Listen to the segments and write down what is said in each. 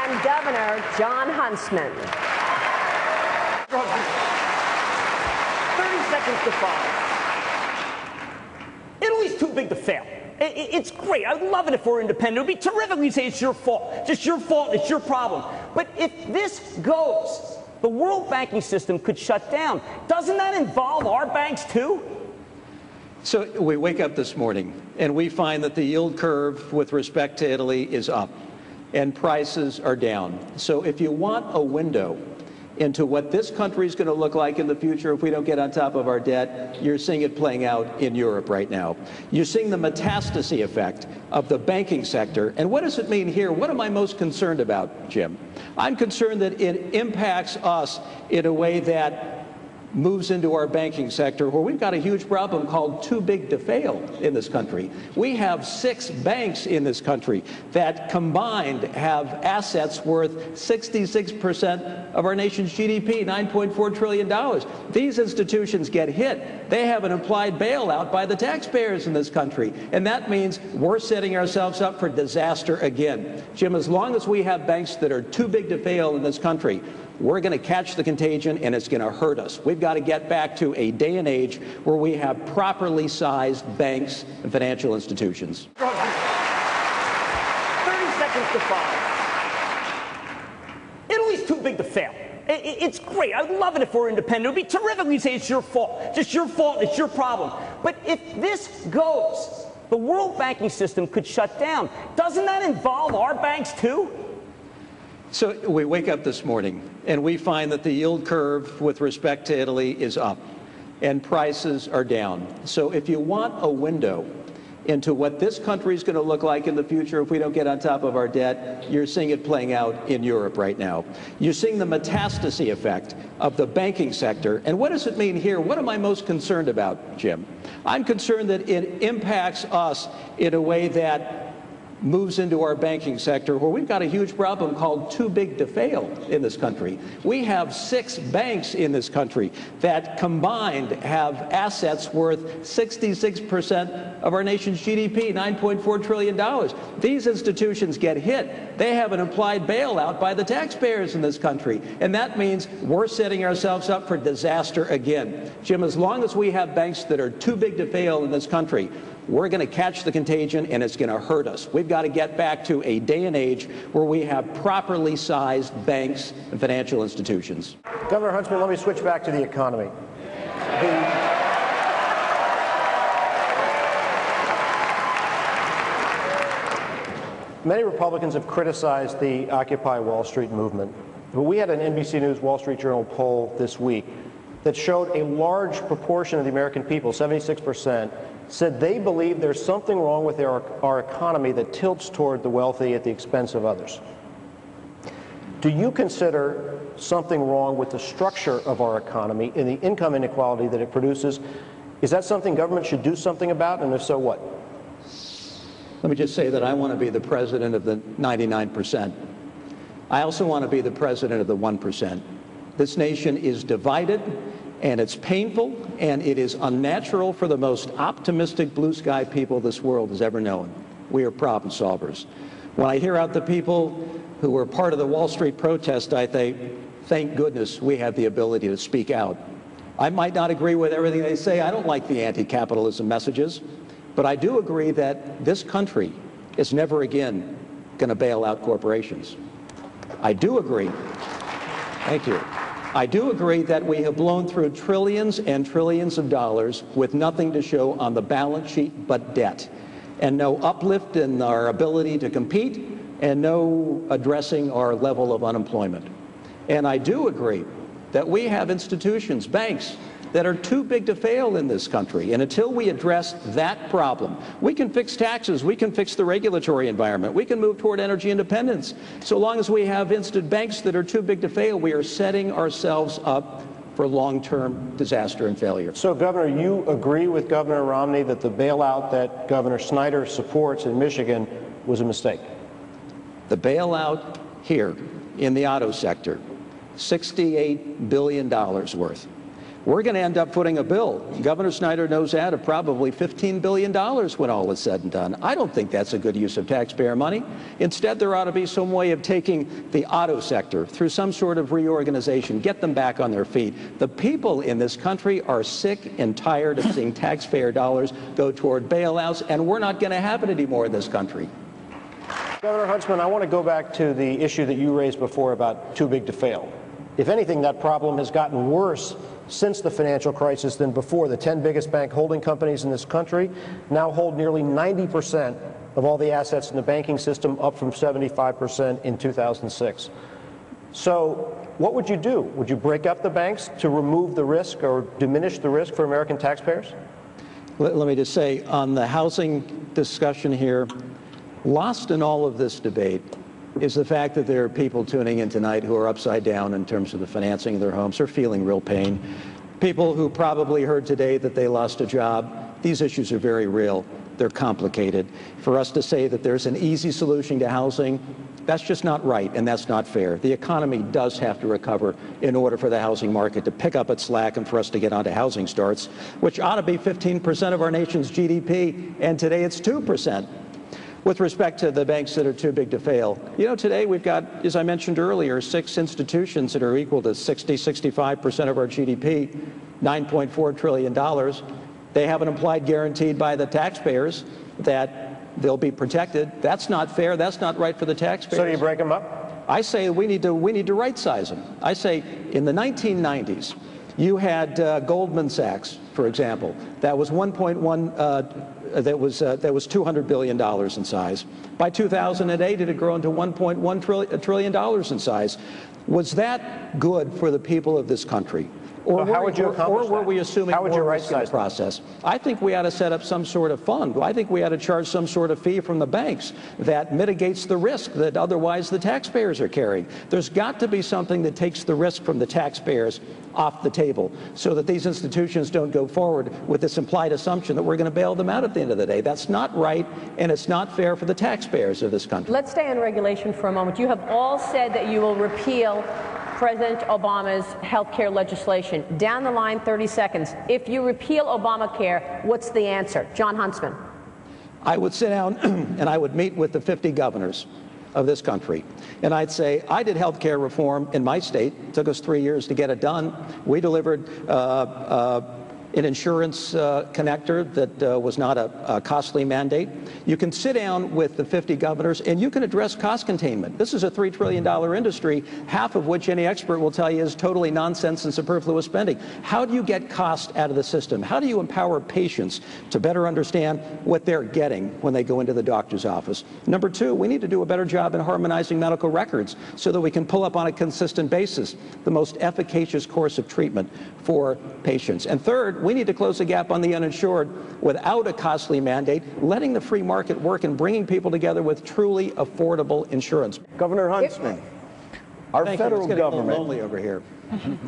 and Governor Jon Huntsman. 30 seconds to 5. Italy's too big to fail. It's great. I'd love it if we're independent. It would be terrific if we say it's your fault. Just your fault. It's your problem. But if this goes, the world banking system could shut down. Doesn't that involve our banks too? So we wake up this morning and we find that the yield curve with respect to Italy is up and prices are down. So if you want a window into what this country is going to look like in the future if we don't get on top of our debt, you're seeing it playing out in Europe right now. You're seeing the metastasis effect of the banking sector. And what does it mean here? What am I most concerned about, Jim? I'm concerned that it impacts us in a way that moves into our banking sector where we've got a huge problem called too big to fail in this country. We have 6 banks in this country that combined have assets worth 66% of our nation's GDP, $9.4 trillion. These institutions get hit. They have an implied bailout by the taxpayers in this country. And that means we're setting ourselves up for disaster again. Jim, as long as we have banks that are too big to fail in this country, we're going to catch the contagion and it's going to hurt us. We've got to get back to a day and age where we have properly sized banks and financial institutions. 30 seconds to 5. Italy's too big to fail. It's great. I'd love it if we're independent. It would be terrific if we say it's your fault. Just your fault. It's your problem. But if this goes, the world banking system could shut down. Doesn't that involve our banks too? So we wake up this morning and we find that the yield curve with respect to Italy is up and prices are down. So if you want a window into what this country is going to look like in the future if we don't get on top of our debt, you're seeing it playing out in Europe right now. You're seeing the metastasis effect of the banking sector. And what does it mean here? What am I most concerned about, Jim? I'm concerned that it impacts us in a way that moves into our banking sector where we've got a huge problem called too big to fail in this country. We have 6 banks in this country that combined have assets worth 66% of our nation's GDP, $9.4 trillion. These institutions get hit. They have an implied bailout by the taxpayers in this country. And that means we're setting ourselves up for disaster again. Jim, as long as we have banks that are too big to fail in this country, we're going to catch the contagion and it's going to hurt us. We've got to get back to a day and age where we have properly sized banks and financial institutions. Governor Huntsman, let me switch back to the economy. Many Republicans have criticized the Occupy Wall Street movement. But we had an NBC News Wall Street Journal poll this week that showed a large proportion of the American people, 76%, said they believe there's something wrong with our economy that tilts toward the wealthy at the expense of others. Do you consider something wrong with the structure of our economy and the income inequality that it produces? Is that something government should do something about, and if so, what? Let me just say that I want to be the president of the 99%. I also want to be the president of the 1%. This nation is divided, and it's painful, and it is unnatural for the most optimistic blue sky people this world has ever known. We are problem solvers. When I hear out the people who were part of the Wall Street protest, I think, thank goodness we have the ability to speak out. I might not agree with everything they say. I don't like the anti-capitalism messages, but I do agree that this country is never again going to bail out corporations. I do agree. Thank you. I do agree that we have blown through trillions and trillions of dollars with nothing to show on the balance sheet but debt, and no uplift in our ability to compete, and no addressing our level of unemployment. And I do agree that we have institutions, banks, that are too big to fail in this country. And until we address that problem, we can fix taxes, we can fix the regulatory environment, we can move toward energy independence. So long as we have banks that are too big to fail, we are setting ourselves up for long-term disaster and failure. So, Governor, you agree with Governor Romney that the bailout that Governor Snyder supports in Michigan was a mistake? The bailout here in the auto sector, $68 billion worth. we're going to end up footing a bill. Governor Snyder knows that, of probably $15 billion when all is said and done. I don't think that's a good use of taxpayer money. Instead, there ought to be some way of taking the auto sector through some sort of reorganization, get them back on their feet. The people in this country are sick and tired of seeing taxpayer dollars go toward bailouts, and we're not going to have it anymore in this country. Governor Huntsman, I want to go back to the issue that you raised before about too big to fail. If anything, that problem has gotten worse since the financial crisis than before. The 10 biggest bank holding companies in this country now hold nearly 90% of all the assets in the banking system, up from 75% in 2006. So what would you do? Would you break up the banks to remove the risk or diminish the risk for American taxpayers? Let me just say, on the housing discussion here, lost in all of this debate is the fact that there are people tuning in tonight who are upside down in terms of the financing of their homes. They're feeling real pain. People who probably heard today that they lost a job. These issues are very real. They're complicated. For us to say that there's an easy solution to housing, that's just not right, and that's not fair. The economy does have to recover in order for the housing market to pick up its slack and for us to get onto housing starts, which ought to be 15% of our nation's GDP, and today it's 2%. With respect to the banks that are too big to fail, you know, today we've got, as I mentioned earlier, 6 institutions that are equal to 65% of our GDP, $9.4 trillion. They have an implied guarantee by the taxpayers that they'll be protected. That's not fair. That's not right for the taxpayers. So do you break them up? I say we need to right-size them. I say in the 1990s, you had Goldman Sachs, for example, that was that was $200 billion in size. By 2008, it had grown to $1.1 trillion in size. Was that good for the people of this country? Or how would you accomplish that? Or were we assuming more risk in the process? I think we ought to set up some sort of fund. I think we ought to charge some sort of fee from the banks that mitigates the risk that otherwise the taxpayers are carrying. There's got to be something that takes the risk from the taxpayers off the table so that these institutions don't go forward with this implied assumption that we're going to bail them out at the end of the day. That's not right, and it's not fair for the taxpayers of this country. Let's stay on regulation for a moment. You have all said that you will repeal President Obama's health care legislation. Down the line, 30 seconds. If you repeal Obamacare, what's the answer? Jon Huntsman. I would sit down and I would meet with the 50 governors of this country. And I'd say, I did health care reform in my state. It took us 3 years to get it done. We delivered an insurance connector that was not a costly mandate. You can sit down with the 50 governors and you can address cost containment. This is a $3 trillion industry, half of which any expert will tell you is totally nonsense and superfluous spending. How do you get cost out of the system? How do you empower patients to better understand what they're getting when they go into the doctor's office? Number two, we need to do a better job in harmonizing medical records so that we can pull up on a consistent basis the most efficacious course of treatment for patients. And third, we need to close the gap on the uninsured without a costly mandate, letting the free market work and bringing people together with truly affordable insurance. Governor Huntsman, our federal government, lonely over here.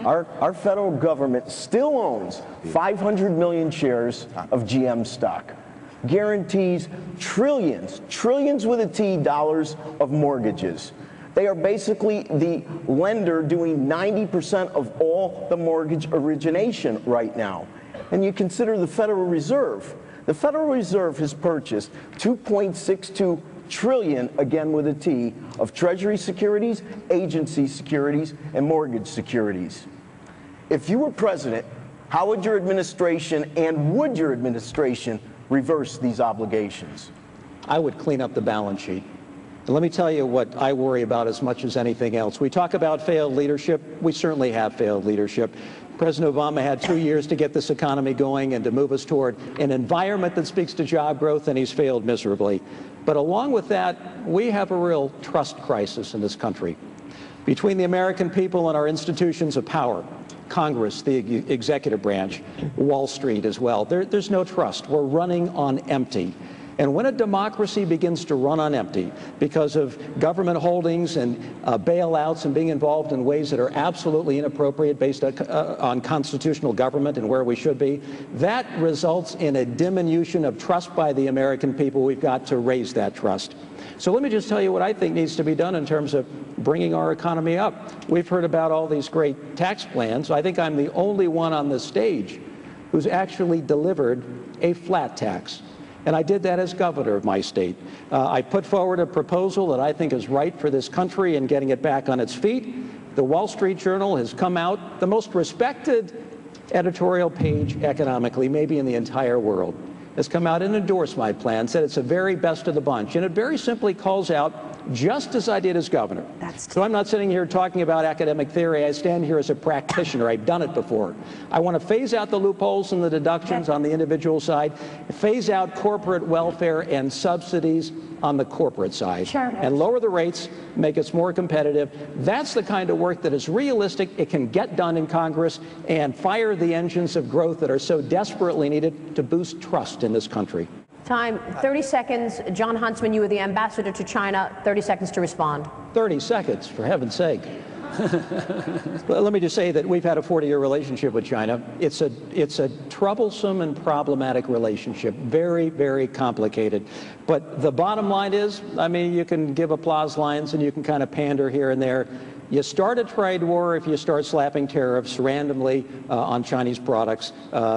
our federal government still owns 500 million shares of GM stock, guarantees trillions with a T dollars of mortgages. They are basically the lender doing 90% of all the mortgage origination right now. And you consider the Federal Reserve. The Federal Reserve has purchased $2.62 trillion, again with a T, of Treasury securities, agency securities, and mortgage securities. If you were president, how would your administration and would your administration reverse these obligations? I would clean up the balance sheet. And let me tell you what I worry about as much as anything else. We talk about failed leadership. We certainly have failed leadership. President Obama had 2 years to get this economy going and to move us toward an environment that speaks to job growth, and he's failed miserably. But along with that, we have a real trust crisis in this country. Between the American people and our institutions of power, Congress, the executive branch, Wall Street as well, there's no trust. We're running on empty. And when a democracy begins to run on empty because of government holdings and bailouts and being involved in ways that are absolutely inappropriate based on constitutional government and where we should be, that results in a diminution of trust by the American people. We've got to raise that trust. So let me just tell you what I think needs to be done in terms of bringing our economy up. We've heard about all these great tax plans. I think I'm the only one on this stage who's actually delivered a flat tax. And I did that as governor of my state. I put forward a proposal that I think is right for this country and getting it back on its feet. The Wall Street Journal has come out, the most respected editorial page economically, maybe in the entire world, has come out and endorsed my plan, said it's the very best of the bunch. And it very simply calls out, just as I did as governor. So I'm not sitting here talking about academic theory. I stand here as a practitioner. I've done it before. I want to phase out the loopholes and the deductions on the individual side, phase out corporate welfare and subsidies on the corporate side, and lower the rates, make us more competitive. That's the kind of work that is realistic. It can get done in Congress and fire the engines of growth that are so desperately needed to boost trust in this country. Time, 30 seconds. Jon Huntsman, you were the ambassador to China. 30 seconds to respond. 30 seconds, for heaven's sake. Let me just say that we've had a 40-year relationship with China. It's a troublesome and problematic relationship, very, very complicated. But the bottom line is, I mean, you can give applause lines and you can kind of pander here and there. You start a trade war if you start slapping tariffs randomly on Chinese products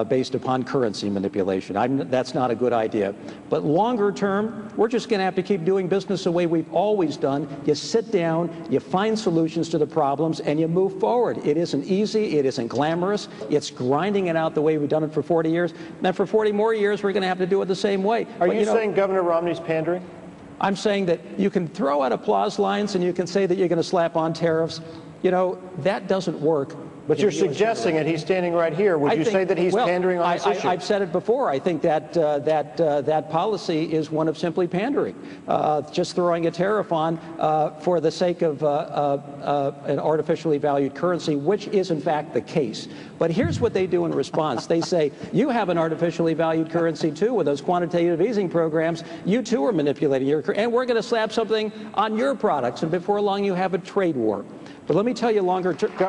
based upon currency manipulation. That's not a good idea. But longer term, we're just going to have to keep doing business the way we've always done. You sit down, you find solutions to the problems, and you move forward. It isn't easy. It isn't glamorous. It's grinding it out the way we've done it for 40 years. And for 40 more years, we're going to have to do it the same way. Are you saying Governor Romney's pandering? I'm saying that you can throw out applause lines and you can say that you're going to slap on tariffs. You know, that doesn't work. But you're suggesting it. He's standing right here. Would you say that he's pandering on this issue? I've said it before. I think that that policy is one of simply pandering, just throwing a tariff on for the sake of an artificially valued currency, which is in fact the case. But here's what they do in response. They say, you have an artificially valued currency too with those quantitative easing programs. You too are manipulating your currency, and we're going to slap something on your products, and before long you have a trade war. But let me tell you longer term.